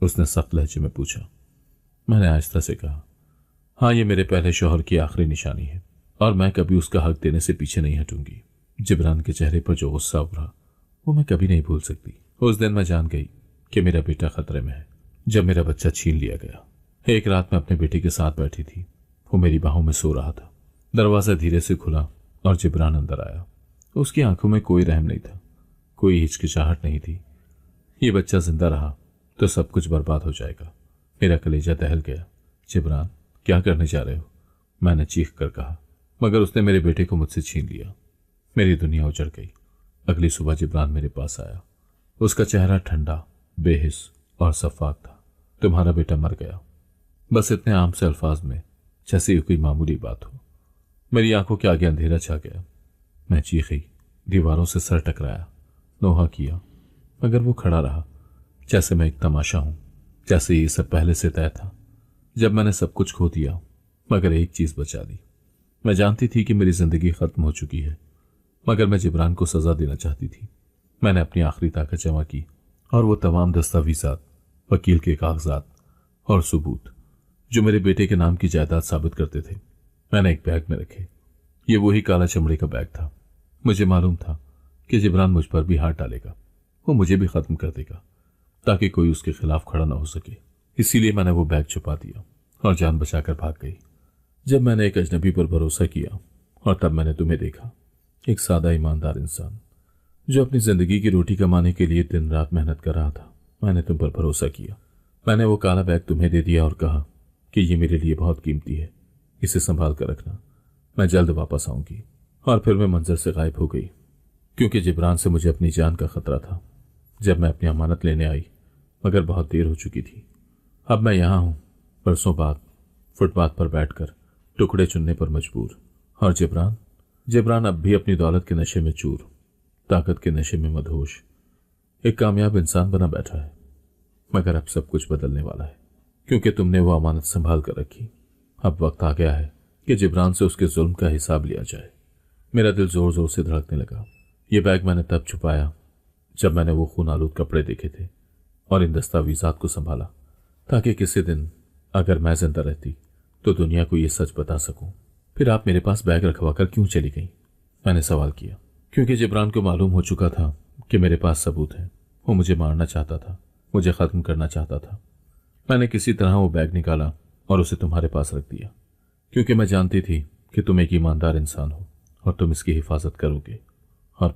उसने सख्त लहजे में पूछा। मैंने आहिस्ता से कहा, हाँ, ये मेरे पहले शौहर की आखिरी निशानी है और मैं कभी उसका हक देने से पीछे नहीं हटूंगी। जिब्रान के चेहरे पर जो गुस्सा उभरा वो मैं कभी नहीं भूल सकती। उस दिन मैं जान गई कि मेरा बेटा खतरे में है। जब मेरा बच्चा छीन लिया गया, एक रात मैं अपने बेटे के साथ बैठी थी। वो मेरी बाहों में सो रहा था। दरवाजा धीरे से खुला और जिब्रान अंदर आया। उसकी आंखों में कोई रहम नहीं था, कोई हिचकिचाहट नहीं थी। ये बच्चा जिंदा रहा तो सब कुछ बर्बाद हो जाएगा। मेरा कलेजा दहल गया। जिब्रान, क्या करने जा रहे हो? मैंने चीख कर कहा, मगर उसने मेरे बेटे को मुझसे छीन लिया। मेरी दुनिया उजड़ गई। अगली सुबह जिब्रान मेरे पास आया। उसका चेहरा ठंडा, बेहिस और शफाफ था। तुम्हारा बेटा मर गया, बस इतने आम से अल्फाज में, जैसे ये कोई मामूली बात हो। मेरी आंखों के आगे अंधेरा छा गया। मैं चीखी, दीवारों से सर टकराया, नोहा किया, मगर वो खड़ा रहा जैसे मैं एक तमाशा हूं, जैसे ये सब पहले से तय था। जब मैंने सब कुछ खो दिया मगर एक चीज बचा दी। मैं जानती थी कि मेरी जिंदगी खत्म हो चुकी है, मगर मैं जिब्रान को सजा देना चाहती थी। मैंने अपनी आखिरी ताकत जमा की और वो तमाम दस्तावेजात, वकील के कागजात और सबूत जो मेरे बेटे के नाम की जायदाद साबित करते थे, मैंने एक बैग में रखे। ये वही काला चमड़े का बैग था। मुझे मालूम था कि जिब्रान मुझ पर भी हाथ डालेगा, वो मुझे भी खत्म कर देगा ताकि कोई उसके खिलाफ खड़ा ना हो सके। इसीलिए मैंने वो बैग छुपा दिया और जान बचाकर भाग गई। जब मैंने एक अजनबी पर भरोसा किया और तब मैंने तुम्हें देखा, एक सादा ईमानदार इंसान जो अपनी जिंदगी की रोटी कमाने के लिए दिन रात मेहनत कर रहा था। मैंने तुम पर भरोसा किया। मैंने वो काला बैग तुम्हें दे दिया और कहा कि ये मेरे लिए बहुत कीमती है, इसे संभाल कर रखना, मैं जल्द वापस आऊंगी। और फिर मैं मंजर से गायब हो गई, क्योंकि जिब्रान से मुझे अपनी जान का खतरा था। जब मैं अपनी अमानत लेने आई, मगर बहुत देर हो चुकी थी। अब मैं यहाँ हूँ, बरसों बाद फुटपाथ पर बैठकर टुकड़े चुनने पर मजबूर। और जिब्रान अब भी अपनी दौलत के नशे में चूर, ताकत के नशे में मदहोश एक कामयाब इंसान बना बैठा है। मगर अब सब कुछ बदलने वाला है, क्योंकि तुमने वो अमानत संभाल कर रखी। अब वक्त आ गया है कि जिब्रान से उसके जुल्म का हिसाब लिया जाए। मेरा दिल जोर जोर से धड़कने लगा। ये बैग मैंने तब छुपाया जब मैंने वो खून आलूद कपड़े देखे थे और इन दस्तावेजात को संभाला, ताकि किसी दिन अगर मैं जिंदा रहती तो दुनिया को ये सच बता सकूं। फिर आप मेरे पास बैग रखवा कर क्यों चली गई? मैंने सवाल किया, क्योंकि जिब्रान को मालूम हो चुका था कि मेरे पास सबूत है। वो मुझे मारना चाहता था, मुझे खत्म करना चाहता था। मैंने किसी तरह वो बैग निकाला और उसे तुम्हारे पास रख दिया, क्योंकि मैं जानती थी कि तुम एक ईमानदार इंसान हो और तुम इसकी हिफाजत करोगे। और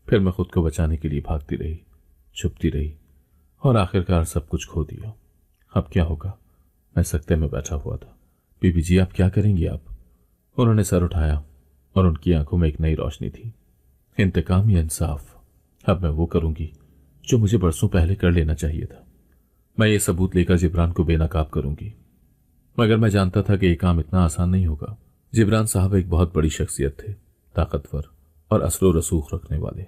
फिर मैं खुद को बचाने के लिए भागती रही, छुपती रही और आखिरकार सब कुछ खो दिया। अब क्या होगा? मैं सख्ते में बैठा हुआ था। बीबी जी, आप क्या करेंगी? आप? उन्होंने सर उठाया और उनकी आंखों में एक नई रोशनी थी। इंतकाम या इंसाफ? अब मैं वो करूंगी जो मुझे बरसों पहले कर लेना चाहिए था। मैं ये सबूत लेकर जिब्रान को बेनकाब करूंगी। मगर मैं जानता था कि ये काम इतना आसान नहीं होगा। जिब्रान साहब एक बहुत बड़ी शख्सियत थे, ताकतवर और असलो रसूख रखने वाले।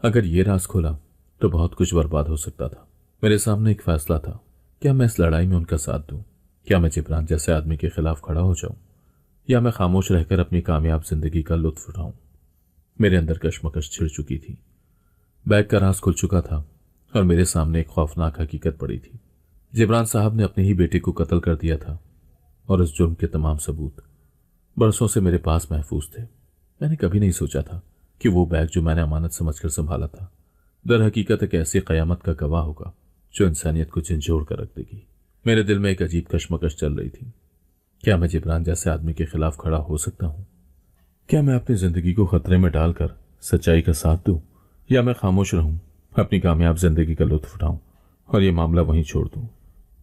अगर ये राज खोला तो बहुत कुछ बर्बाद हो सकता था। मेरे सामने एक फैसला था, क्या मैं इस लड़ाई में उनका साथ दूं? क्या मैं जिब्रान जैसे आदमी के खिलाफ खड़ा हो जाऊं, या मैं खामोश रहकर अपनी कामयाब जिंदगी का लुत्फ उठाऊं? मेरे अंदर कश्मकश छिड़ चुकी थी। बैग का राज खुल चुका था और मेरे सामने एक खौफनाक हकीकत पड़ी थी। जिब्रान साहब ने अपने ही बेटे को कत्ल कर दिया था और उस जुर्म के तमाम सबूत बरसों से मेरे पास महफूज थे। मैंने कभी नहीं सोचा था कि वो बैग जो मैंने अमानत समझकर संभाला था, दर हकीकत एक ऐसी कयामत का गवाह होगा जो इंसानियत को झंझोड़ कर रख देगी। मेरे दिल में एक अजीब कश्मकश चल रही थी। क्या मैं जिब्रान जैसे आदमी के खिलाफ खड़ा हो सकता हूं? क्या मैं अपनी जिंदगी को खतरे में डालकर सच्चाई का साथ दूं, या मैं खामोश रहूं, अपनी कामयाब जिंदगी का लुत्फ उठाऊं और ये मामला वहीं छोड़ दूं?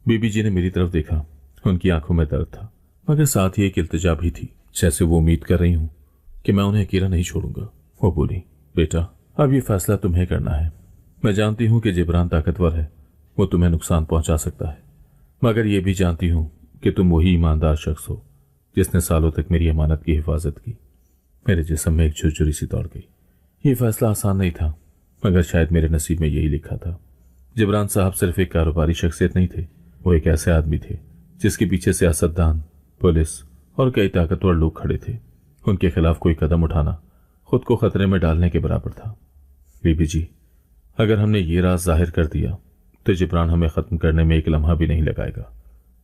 बीबी जी ने मेरी तरफ देखा। उनकी आंखों में दर्द था, मगर साथ ही एक इल्तिजा भी थी, जैसे वो उम्मीद कर रही हूं कि मैं उन्हें अकेला नहीं छोड़ूंगा। वो बोली, बेटा, अब ये फैसला तुम्हें करना है। मैं जानती हूं कि जिब्रान ताकतवर है, वो तुम्हें नुकसान पहुंचा सकता है, मगर ये भी जानती हूं कि तुम वही ईमानदार शख्स हो जिसने सालों तक मेरी अमानत की हिफाजत की। मेरे जिस्म में एक झुरझुरी सी दौड़ गई। ये फैसला आसान नहीं था, मगर शायद मेरे नसीब में यही लिखा था। जिब्रान साहब सिर्फ एक कारोबारी शख्सियत नहीं थे, वो एक ऐसे आदमी थे जिसके पीछे सियासतदान, पुलिस और कई ताकतवर लोग खड़े थे। उनके खिलाफ कोई कदम उठाना खुद को खतरे में डालने के बराबर था। बीबी जी, अगर हमने ये राज जाहिर कर दिया तो जिब्रान हमें खत्म करने में एक लम्हा भी नहीं लगाएगा।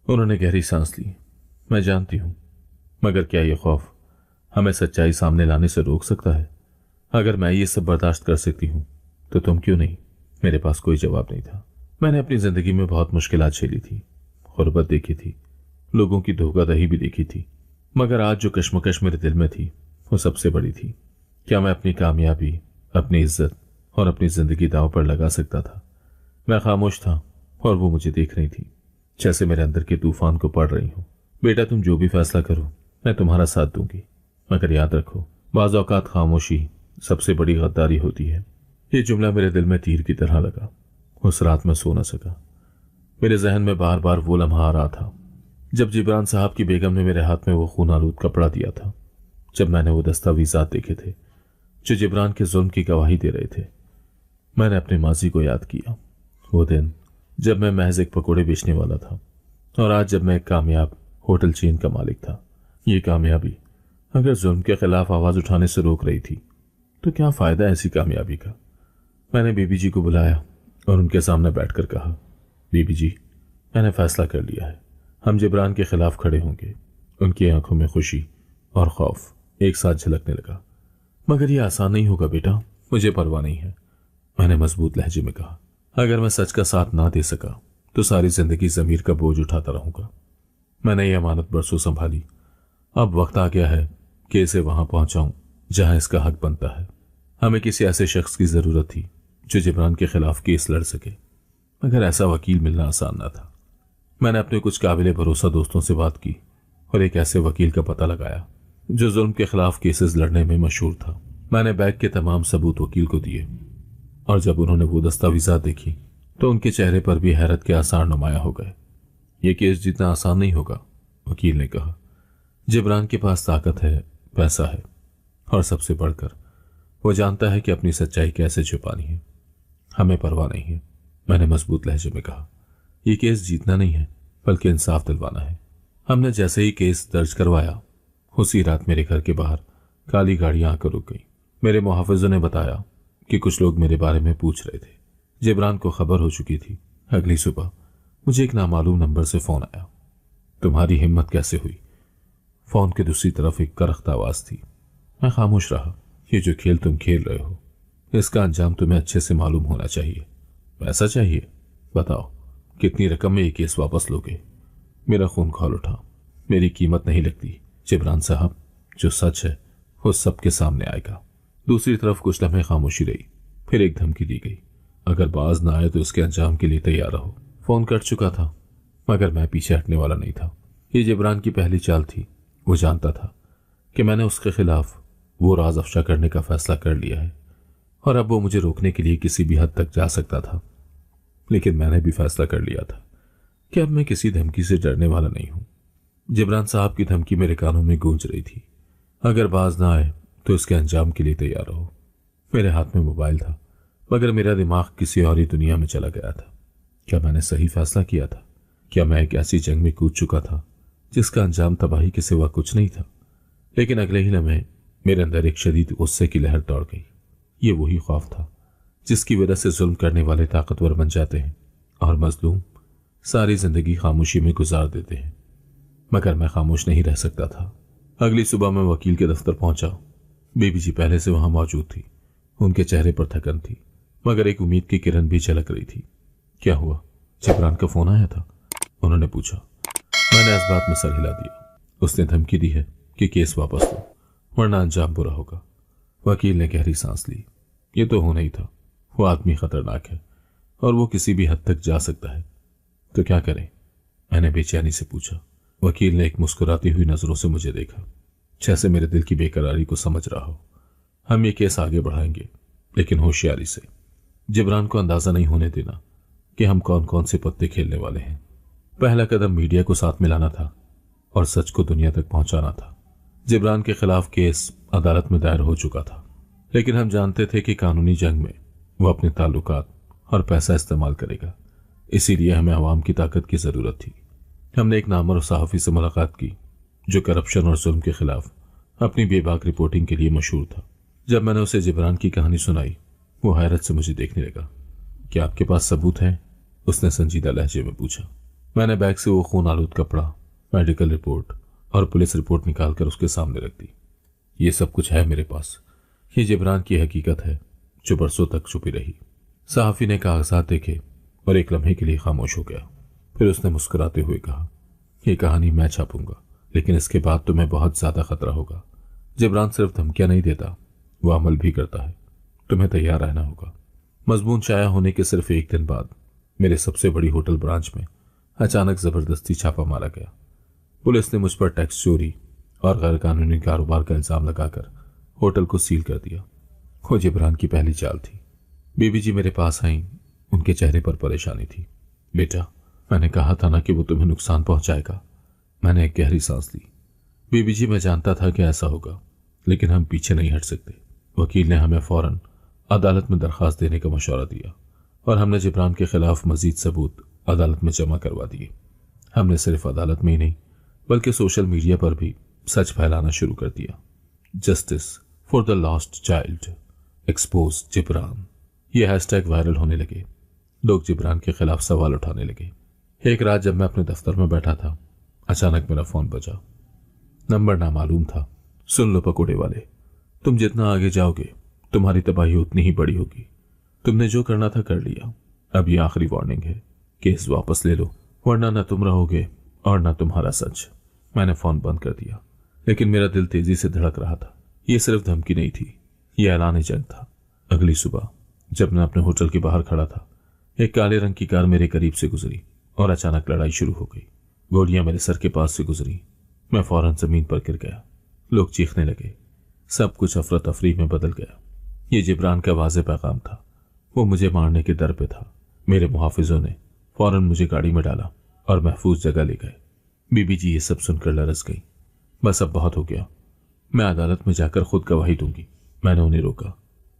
उन्होंने गहरी सांस ली। मैं जानती हूं, मगर क्या यह खौफ हमें सच्चाई सामने लाने से रोक सकता है? अगर मैं ये सब बर्दाश्त कर सकती हूं तो तुम क्यों नहीं? मेरे पास कोई जवाब नहीं था। मैंने अपनी जिंदगी में बहुत मुश्किलात झेली थी, गुर्बत देखी थी, लोगों की धोखाधड़ी भी देखी थी, मगर आज जो कश्मकश मेरे दिल में थी वो सबसे बड़ी थी। क्या मैं अपनी कामयाबी, अपनी इज्जत और अपनी जिंदगी दांव पर लगा सकता था? मैं खामोश था और वो मुझे देख रही थी, जैसे मेरे अंदर के तूफान को पढ़ रही हूं। बेटा, तुम जो भी फैसला करो मैं तुम्हारा साथ दूंगी, मगर याद रखो, बाज़ औक़ात खामोशी सबसे बड़ी गद्दारी होती है। ये जुमला मेरे दिल में तीर की तरह लगा। उस रात में सो न सका। मेरे जहन में बार बार वो लम्हा आ रहा था जब जिब्रान साहब की बेगम ने मेरे हाथ में वो खून आलूद कपड़ा दिया था, जब मैंने वो दस्तावेजात देखे थे जो जिब्रान के जुल्म की गवाही दे रहे थे। मैंने अपने माजी को याद किया, वो दिन जब मैं महज एक पकौड़े बेचने वाला था और आज जब मैं एक कामयाब होटल चेन का मालिक था। ये कामयाबी अगर जुल्म के खिलाफ आवाज उठाने से रोक रही थी तो क्या फायदा ऐसी कामयाबी का? मैंने बीबी जी को बुलाया और उनके सामने बैठकर कहा, बीबी जी, मैंने फैसला कर लिया है, हम जिब्रान के खिलाफ खड़े होंगे। उनकी आंखों में खुशी और खौफ एक साथ झलकने लगा। मगर यह आसान नहीं होगा बेटा, मुझे परवाह नहीं है, मैंने मजबूत लहजे में कहा। अगर मैं सच का साथ ना दे सका तो सारी जिंदगी जमीर का बोझ उठाता रहूंगा। मैंने ये अमानत बरसों संभाली, अब वक्त आ गया है कि इसे वहां पहुंचाऊं जहां इसका हक बनता है। हमें किसी ऐसे शख्स की जरूरत थी जो जिब्रान के खिलाफ केस लड़ सके, मगर ऐसा वकील मिलना आसान ना था। मैंने अपने कुछ काबिले भरोसा दोस्तों से बात की और एक ऐसे वकील का पता लगाया जो जुल्म के खिलाफ केसेस लड़ने में मशहूर था। मैंने बैग के तमाम सबूत वकील को दिए और जब उन्होंने वो दस्तावेजात देखी तो उनके चेहरे पर भी हैरत के आसार नुमाया हो गए। ये केस जितना आसान नहीं होगा, वकील ने कहा। जिब्रान के पास ताकत है, पैसा है, और सबसे बढ़कर वो जानता है कि अपनी सच्चाई कैसे छुपानी है। हमें परवाह नहीं है, मैंने मजबूत लहजे में कहा। ये केस जीतना नहीं है, बल्कि इंसाफ दिलवाना है। हमने जैसे ही केस दर्ज करवाया, उसी रात मेरे घर के बाहर काली गाड़ियां आकर रुक गई। मेरे मुहाफिजों ने बताया कि कुछ लोग मेरे बारे में पूछ रहे थे। जिब्रान को खबर हो चुकी थी। अगली सुबह मुझे एक नामालूम नंबर से फोन आया। तुम्हारी हिम्मत कैसे हुई? फोन के दूसरी तरफ एक करख्त आवाज थी। मैं खामोश रहा। ये जो खेल तुम खेल रहे हो, इसका अंजाम तुम्हें अच्छे से मालूम होना चाहिए। पैसा चाहिए? बताओ, कितनी रकम में ये केस वापस लोगे? मेरा खून खौल उठा। मेरी कीमत नहीं लगती जिब्रान साहब, जो सच है वो सबके सामने आएगा। दूसरी तरफ कुछ लम्हे खामोशी रही। फिर एक धमकी दी गई, अगर बाज ना आए तो इसके अंजाम के लिए तैयार रहो। फोन कट चुका था, मगर मैं पीछे हटने वाला नहीं था। ये जिब्रान की पहली चाल थी। वो जानता था कि मैंने उसके खिलाफ वो राज अफशा करने का फैसला कर लिया है, और अब वो मुझे रोकने के लिए किसी भी हद तक जा सकता था। लेकिन मैंने भी फैसला कर लिया था कि अब मैं किसी धमकी से डरने वाला नहीं हूं। जिब्रान साहब की धमकी मेरे कानों में गूंज रही थी, अगर बाज ना आए तो इसके अंजाम के लिए तैयार रहो। मेरे हाथ में मोबाइल था, मगर मेरा दिमाग किसी और ही दुनिया में चला गया था। क्या मैंने सही फैसला किया था? क्या मैं एक ऐसी जंग में कूद चुका था जिसका अंजाम तबाही के सिवा कुछ नहीं था? लेकिन अगले ही लम्हे मेरे अंदर एक शदीद गुस्से की लहर दौड़ गई। ये वही खौफ था जिसकी वजह से जुल्म करने वाले ताकतवर बन जाते हैं और मजलूम सारी जिंदगी खामोशी में गुजार देते हैं। मगर मैं खामोश नहीं रह सकता था। अगली सुबह मैं वकील के दफ्तर पहुंचा। बीबी जी पहले से वहां मौजूद थी। उनके चेहरे पर थकन थी, मगर एक उम्मीद की किरण भी झलक रही थी। क्या हुआ? जिब्रान का फोन आया था? उन्होंने पूछा। मैंने इस बात में सर हिला दिया। उसने धमकी दी है कि केस वापस लो, वरना अंजाम बुरा होगा। वकील ने गहरी सांस ली। ये तो होना ही था। वो आदमी खतरनाक है और वो किसी भी हद तक जा सकता है। तो क्या करें? मैंने बेचैनी से पूछा। वकील ने एक मुस्कुराती हुई नजरों से मुझे देखा, जैसे मेरे दिल की बेकरारी को समझ रहा हो। हम ये केस आगे बढ़ाएंगे, लेकिन होशियारी से। जिब्रान को अंदाजा नहीं होने देना कि हम कौन कौन से पत्ते खेलने वाले हैं। पहला कदम मीडिया को साथ मिलाना था और सच को दुनिया तक पहुंचाना था। जिब्रान के खिलाफ केस अदालत में दायर हो चुका था, लेकिन हम जानते थे कि कानूनी जंग में वो अपने ताल्लुकात और पैसा इस्तेमाल करेगा। इसीलिए हमें अवाम की ताकत की जरूरत थी। हमने एक नामवर सहाफी से मुलाकात की जो करप्शन और जुल्म के खिलाफ अपनी बेबाक रिपोर्टिंग के लिए मशहूर था। जब मैंने उसे जिब्रान की कहानी सुनाई, वो हैरत से मुझे देखने लगा। क्या आपके पास सबूत है? उसने संजीदा लहजे में पूछा। मैंने बैग से वो खून आलूद कपड़ा, मेडिकल रिपोर्ट और पुलिस रिपोर्ट निकालकर उसके सामने रख दी। ये सब कुछ है मेरे पास। ये जिब्रान की हकीकत है जो बरसों तक छुपी रही। सहाफी ने कागजात देखे और एक लम्हे के लिए खामोश हो गया। फिर उसने मुस्कुराते हुए कहा, यह कहानी मैं छापूंगा, लेकिन इसके बाद तुम्हें बहुत ज्यादा खतरा होगा। जिब्रान सिर्फ धमकियां नहीं देता, वो अमल भी करता है। तुम्हें तैयार रहना होगा। मजमून शाया होने के सिर्फ एक दिन बाद मेरे सबसे बड़ी होटल ब्रांच में अचानक जबरदस्ती छापा मारा गया। पुलिस ने मुझ पर टैक्स चोरी और गैर कानूनी कारोबार का इल्जाम लगाकर होटल को सील कर दिया। वो जिब्रान की पहली चाल थी। बीबी जी मेरे पास आई। उनके चेहरे पर परेशानी थी। बेटा, मैंने कहा था ना कि वो तुम्हें नुकसान पहुंचाएगा। मैंने एक गहरी सांस ली। बीबी जी, मैं जानता था कि ऐसा होगा, लेकिन हम पीछे नहीं हट सकते। वकील ने हमें फौरन अदालत में दरखास्त देने का मशवरा दिया और हमने जिब्रान के खिलाफ मजीद सबूत अदालत में जमा करवा दिए। हमने सिर्फ अदालत में ही नहीं, बल्कि सोशल मीडिया पर भी सच फैलाना शुरू कर दिया। Justice for the lost child, expose Jibran, ये हैशटैग वायरल होने लगे। लोग जिब्रान के खिलाफ सवाल उठाने लगे। एक रात जब मैं अपने दफ्तर में बैठा था, अचानक मेरा फोन बजा। नंबर नामालूम था। सुन लो पकोड़े वाले, तुम जितना आगे जाओगे तुम्हारी तबाही उतनी ही बड़ी होगी। तुमने जो करना था कर लिया। अब ये आखिरी वार्निंग है, केस वापस ले लो, वरना न तुम रहोगे और न तुम्हारा सच। मैंने फोन बंद कर दिया, लेकिन मेरा दिल तेजी से धड़क रहा था। ये सिर्फ धमकी नहीं थी, यह ऐलान जंग था। अगली सुबह जब मैं अपने होटल के बाहर खड़ा था, एक काले रंग की कार मेरे करीब से गुजरी और अचानक लड़ाई शुरू हो गई। गोलियां मेरे सर के पास से गुजरी। मैं फौरन जमीन पर गिर गया। लोग चीखने लगे। सब कुछ अफरा तफरी में बदल गया। ये जिब्रान का वाज़ेह पैगाम था। वो मुझे मारने के दर पे था। मेरे मुहाफिजों ने फौरन मुझे गाड़ी में डाला और महफूज जगह ले गए। बीबी जी ये सब सुनकर लरस गई। बस अब बहुत हो गया, मैं अदालत में जाकर खुद गवाही दूंगी। मैंने उन्हें रोका।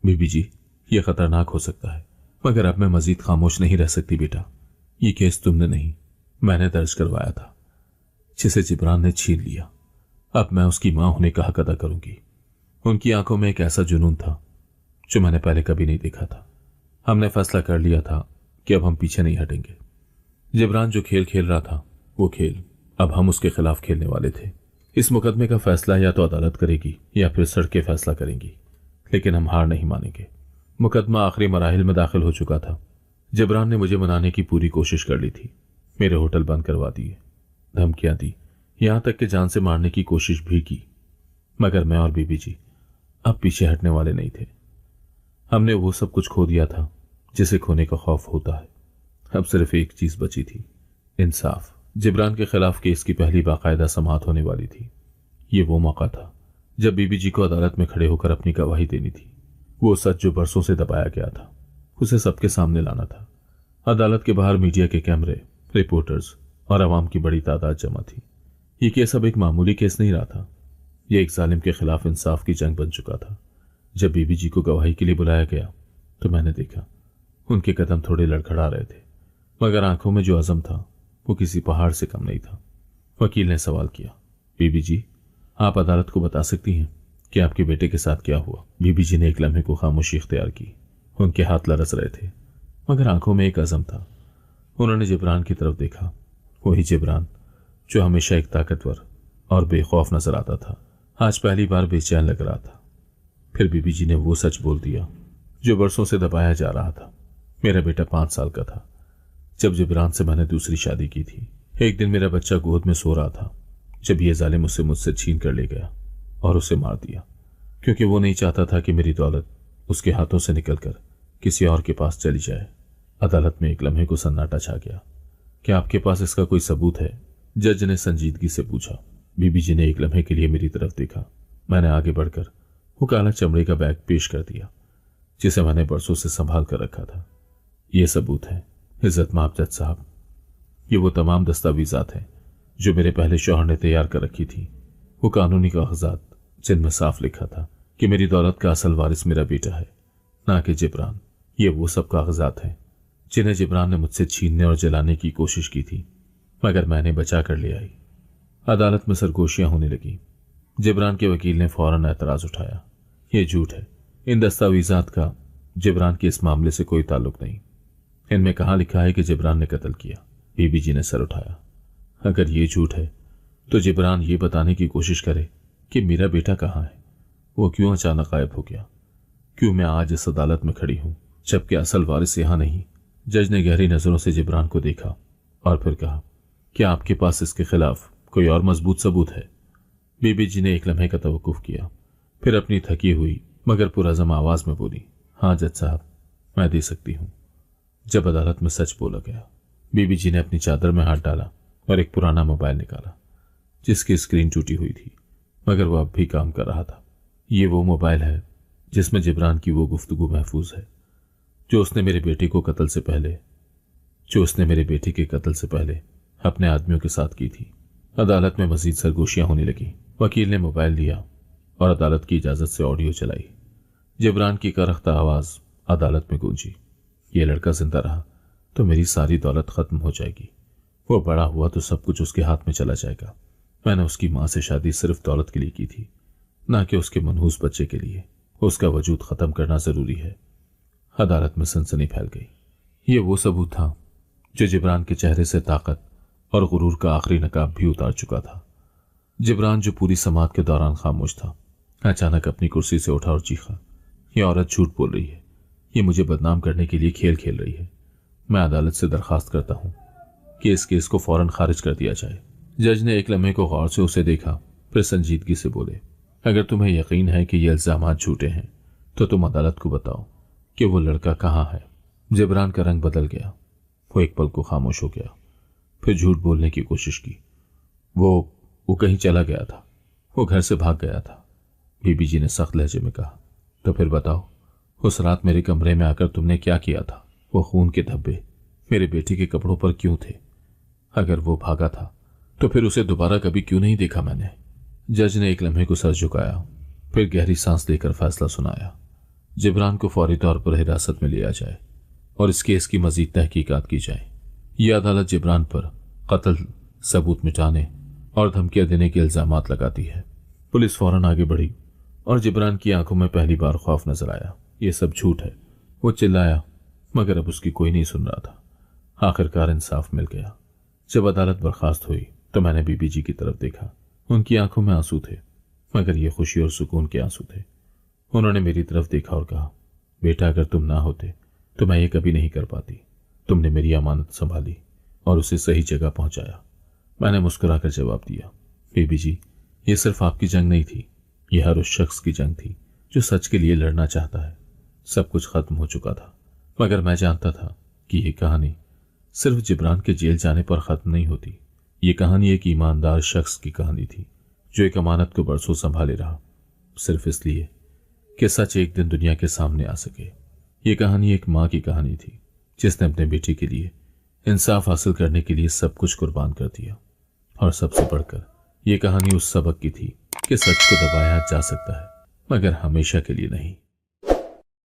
बीबी जी, यह खतरनाक हो सकता है, मगर अब मैं मजीद खामोश नहीं रह सकती बेटा। ये केस तुमने नहीं, मैंने दर्ज करवाया था, जिसे जिब्रान ने छीन लिया। अब मैं उसकी मां होने का हक अदा करूंगी। उनकी आंखों में एक ऐसा जुनून था जो मैंने पहले कभी नहीं देखा था। हमने फैसला कर लिया था कि अब हम पीछे नहीं हटेंगे। जिब्रान जो खेल खेल रहा था, वो खेल अब हम उसके खिलाफ खेलने वाले थे। इस मुकदमे का फैसला या तो अदालत करेगी या फिर सड़कें फैसला करेंगी, लेकिन हम हार नहीं मानेंगे। मुकदमा आखिरी मराहिल में दाखिल हो चुका था। जिब्रान ने मुझे मनाने की पूरी कोशिश कर ली थी। मेरे होटल बंद करवा दिए, धमकियां दी, यहां तक कि जान से मारने की कोशिश भी की, मगर मैं और बीबी जी अब पीछे हटने वाले नहीं थे। हमने वो सब कुछ खो दिया था जिसे खोने का खौफ होता है। अब सिर्फ एक चीज बची थी, इंसाफ। जिब्रान के खिलाफ केस की पहली बाकायदा समाअत होने वाली थी। ये वो मौका था जब बीबी जी को अदालत में खड़े होकर अपनी गवाही देनी थी। वो सच जो बरसों से दबाया गया था, उसे सबके सामने लाना था। अदालत के बाहर मीडिया के कैमरे, रिपोर्टर्स और अवाम की बड़ी तादाद जमा थी। ये केस अब एक मामूली केस नहीं रहा था, ये एक जालिम के खिलाफ इंसाफ की जंग बन चुका था। जब बीबी जी को गवाही के लिए बुलाया गया तो मैंने देखा उनके कदम थोड़े लड़खड़ा रहे थे, मगर आंखों में जो अज़म था वो किसी पहाड़ से कम नहीं था। वकील ने सवाल किया, बीबी जी, आप अदालत को बता सकती हैं कि आपके बेटे के साथ क्या हुआ? बीबी जी ने एक लम्हे को खामोशी इख्तियार की। उनके हाथ लरस रहे थे, मगर आंखों में एक अज़म था। उन्होंने जिब्रान की तरफ देखा, वही जिब्रान जो हमेशा एक ताकतवर और बेखौफ नजर आता था, आज पहली बार बेचैन लग रहा था। फिर बीबी जी ने वो सच बोल दिया जो बरसों से दबाया जा रहा था। मेरा बेटा 5 साल का था जब जिब्रान से मैंने दूसरी शादी की थी। एक दिन मेरा बच्चा गोद में सो रहा था जब ये जालिम उसे मुझसे छीन कर ले गया और उसे मार दिया, क्योंकि वो नहीं चाहता था कि मेरी दौलत उसके हाथों से निकलकर किसी और के पास चली जाए। अदालत में एक लम्हे को सन्नाटा छा गया। क्या आपके पास इसका कोई सबूत है? जज ने संजीदगी से पूछा। बीबी जी ने एक लम्हे के लिए मेरी तरफ देखा। मैंने आगे बढ़कर वो काला चमड़े का बैग पेश कर दिया जिसे मैंने बरसों से संभाल कर रखा था। ये सबूत है इज्जत माब जज साहब, ये वो तमाम दस्तावेजात हैं जो मेरे पहले शौहर ने तैयार कर रखी थी। वो कानूनी कागजात जिनमें साफ लिखा था कि मेरी दौलत का असल वारिस मेरा बेटा है, ना कि जिब्रान। ये वो सब कागजात हैं जिन्हें जिब्रान ने मुझसे छीनने और जलाने की कोशिश की थी, मगर मैंने बचा कर ले आई। अदालत में सरगोशियां होने लगी। जिब्रान के वकील ने फौरन एतराज उठाया, ये झूठ है, इन दस्तावेजात का जिब्रान के इस मामले से कोई ताल्लुक नहीं। इनमें कहाँ लिखा है कि जिब्रान ने कत्ल किया? बीबी जी ने सर उठाया। अगर ये झूठ है तो जिब्रान ये बताने की कोशिश करे कि मेरा बेटा कहाँ है, वो क्यों अचानक गायब हो गया, क्यों मैं आज इस अदालत में खड़ी हूं जबकि असल वारिस यहां नहीं। जज ने गहरी नजरों से जिब्रान को देखा और फिर कहा, क्या आपके पास इसके खिलाफ कोई और मजबूत सबूत है? बीबी जी ने एक लम्हे का तवक्कुफ किया, फिर अपनी थकी हुई मगर पुरअज़म आवाज में बोली, हाँ जज साहब, मैं दे सकती हूं। जब अदालत में सच बोला गया, बीबी जी ने अपनी चादर में हाथ डाला और एक पुराना मोबाइल निकाला जिसकी स्क्रीन टूटी हुई थी, मगर वह अब भी काम कर रहा था। ये वो मोबाइल है जिसमें जिब्रान की वो गुफ्तगू महफूज है जो उसने मेरे बेटे के कत्ल से पहले अपने आदमियों के साथ की थी। अदालत में मजीद सरगोशियां होने लगी। वकील ने मोबाइल लिया और अदालत की इजाजत से ऑडियो चलाई। जिब्रान की करख्ता आवाज अदालत में गूंजी, ये लड़का जिंदा रहा तो मेरी सारी दौलत खत्म हो जाएगी, वो बड़ा हुआ तो सब कुछ उसके हाथ में चला जाएगा। मैंने उसकी मां से शादी सिर्फ दौलत के लिए की थी, ना कि उसके मनहूस बच्चे के लिए। उसका वजूद खत्म करना जरूरी है। अदालत में सनसनी फैल गई। ये वो सबूत था जो जिब्रान के चेहरे से ताकत और गुरूर का आखिरी नकाब भी उतार चुका था। जिब्रान जो पूरी समाअत के दौरान खामोश था, अचानक अपनी कुर्सी से उठा और चीखा, यह औरत झूठ बोल रही है, ये मुझे बदनाम करने के लिए खेल खेल रही है। मैं अदालत से दरखास्त करता हूं कि इस केस को फौरन खारिज कर दिया जाए। जज ने एक लम्हे को गौर से उसे देखा, फिर संजीदगी से बोले, अगर तुम्हें यकीन है कि ये इल्जामात झूठे हैं तो तुम अदालत को बताओ कि वो लड़का कहाँ है। जिब्रान का रंग बदल गया। वो एक पल को खामोश हो गया, फिर झूठ बोलने की कोशिश की। वो कहीं चला गया था, वो घर से भाग गया था। बीबी जी ने सख्त लहजे में कहा, तो फिर बताओ, उस रात मेरे कमरे में आकर तुमने क्या किया था? वो खून के धब्बे मेरे बेटे के कपड़ों पर क्यों थे? अगर वो भागा था तो फिर उसे दोबारा कभी क्यों नहीं देखा मैंने? जज ने एक लम्हे को सर झुकाया, फिर गहरी सांस लेकर फैसला सुनाया। जिब्रान को फौरी तौर पर हिरासत में लिया जाए और इस केस की मजीद तहकीकात की जाए। यह अदालत जिब्रान पर कत्ल, सबूत मिटाने और धमकियां देने के इल्जामात लगाती है। पुलिस फौरन आगे बढ़ी और जिब्रान की आंखों में पहली बार खौफ नजर आया। ये सब झूठ है, वो चिल्लाया, मगर अब उसकी कोई नहीं सुन रहा था। आखिरकार इंसाफ मिल गया। जब अदालत बर्खास्त हुई तो मैंने बीबी जी की तरफ देखा। उनकी आंखों में आंसू थे, मगर ये खुशी और सुकून के आंसू थे। उन्होंने मेरी तरफ देखा और कहा, बेटा, अगर तुम ना होते तो मैं ये कभी नहीं कर पाती। तुमने मेरी अमानत संभाली और उसे सही जगह पहुंचाया। मैंने मुस्कुराकर जवाब दिया, बीबी जी, ये सिर्फ आपकी जंग नहीं थी, यह हर उस शख्स की जंग थी जो सच के लिए लड़ना चाहता है। सब कुछ खत्म हो चुका था, मगर मैं जानता था कि यह कहानी सिर्फ जिब्रान के जेल जाने पर खत्म नहीं होती। ये कहानी एक ईमानदार शख्स की कहानी थी जो एक अमानत को बरसों संभाले रहा, सिर्फ इसलिए कि सच एक दिन दुनिया के सामने आ सके। ये कहानी एक माँ की कहानी थी जिसने अपने बेटे के लिए इंसाफ हासिल करने के लिए सब कुछ कुर्बान कर दिया। और सबसे बढ़कर यह कहानी उस सबक की थी कि सच को दबाया जा सकता है, मगर हमेशा के लिए नहीं।